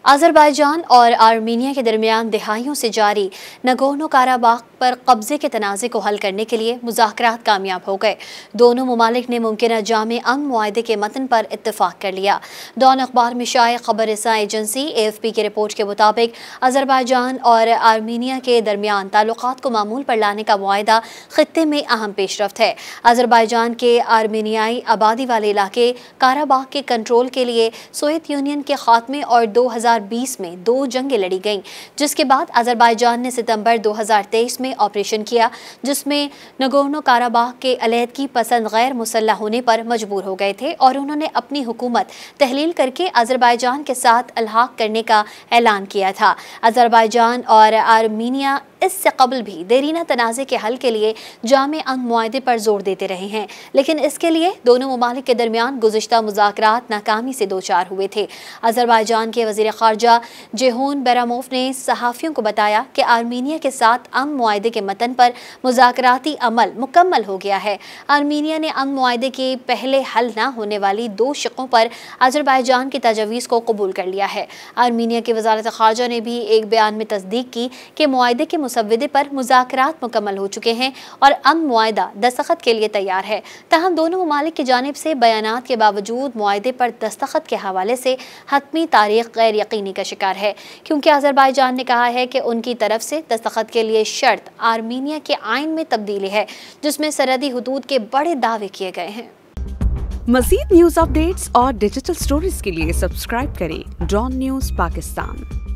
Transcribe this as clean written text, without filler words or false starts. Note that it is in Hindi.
अज़रबैजान और आर्मीनिया के दरमियान दहाइयों से जारी नगोर्नो काराबाख पर कब्जे के तनाज़े को हल करने के लिए मुज़ाकरात कामयाब हो गए। दोनों ममालिक ने मुमकिन जामे अमन मुआहदे के मतन पर इत्तफाक कर लिया। डॉन अखबार में शाये खबर रसा एजेंसी AFP की रिपोर्ट के मुताबिक अज़रबैजान और आर्मीनिया के दरमियान ताल्लुकात को मामूल पर लाने का मुआहदा खित्ते में अहम पेशरफ्त है। अज़रबैजान के आर्मीनियाई आबादी वाले इलाके काराबाख के कंट्रोल के लिए सोवियत यूनियन के खात्मे और 2020 में 2 जंगें लड़ी गईं, जिसके बाद अज़रबैजान ने सितंबर 2023 में ऑपरेशन किया, जिसमें नगोर्नो काराबाख के अलहदगी पसंद गैर मुसल्लह होने पर मजबूर हो गए थे और उन्होंने अपनी हुकूमत तहलील करके अज़रबैजान के साथ अलहाक करने का ऐलान किया था। अज़रबैजान और आर्मीनिया इससे कबल भी देरीना तनाज़े के हल के लिए जामे अमन मुआहदे पर जोर देते रहे हैं, लेकिन इसके लिए दोनों ममालिक के दरमियान गुज़िश्ता मुज़ाकरात नाकामी से दो चार हुए थे। अज़रबैजान के वज़ीर ख़ारजा जेहून बैरामोव ने सहाफ़ियों को बताया कि आर्मीनिया के साथ अमन मुआहदे के मतन पर मुज़ाकराती अमल मुकम्मल हो गया है। आर्मीनिया ने अमन मुआहदे के पहले हल न होने वाली 2 शिकों पर अज़रबैजान की तजवीज़ को कबूल कर लिया है। आर्मीनिया की वज़ारत ख़ारजा ने भी एक बयान में तस्दीक की कि मुआहदे के मुसव्वदे पर मुज़ाकरात मुकम्मल हो चुके हैं और अमन मुआहदा दस्तखत के लिए तैयार है। ताहम दोनों ममालिक की जानिब से बयानात के बावजूद मुआहदे पर दस्तखत के हवाले से हतमी तारीख गैर यकीनी का शिकार है, क्योंकि अज़रबैजान ने कहा है कि उनकी तरफ से दस्तखत के लिए शर्त आर्मीनिया के आइन में तब्दीली है, जिसमें सरहदी हुदूद के बड़े दावे किए गए हैं। मज़ीद न्यूज़ अपडेट्स और डिजिटल स्टोरीज के लिए सब्सक्राइब करें डॉन न्यूज़ पाकिस्तान।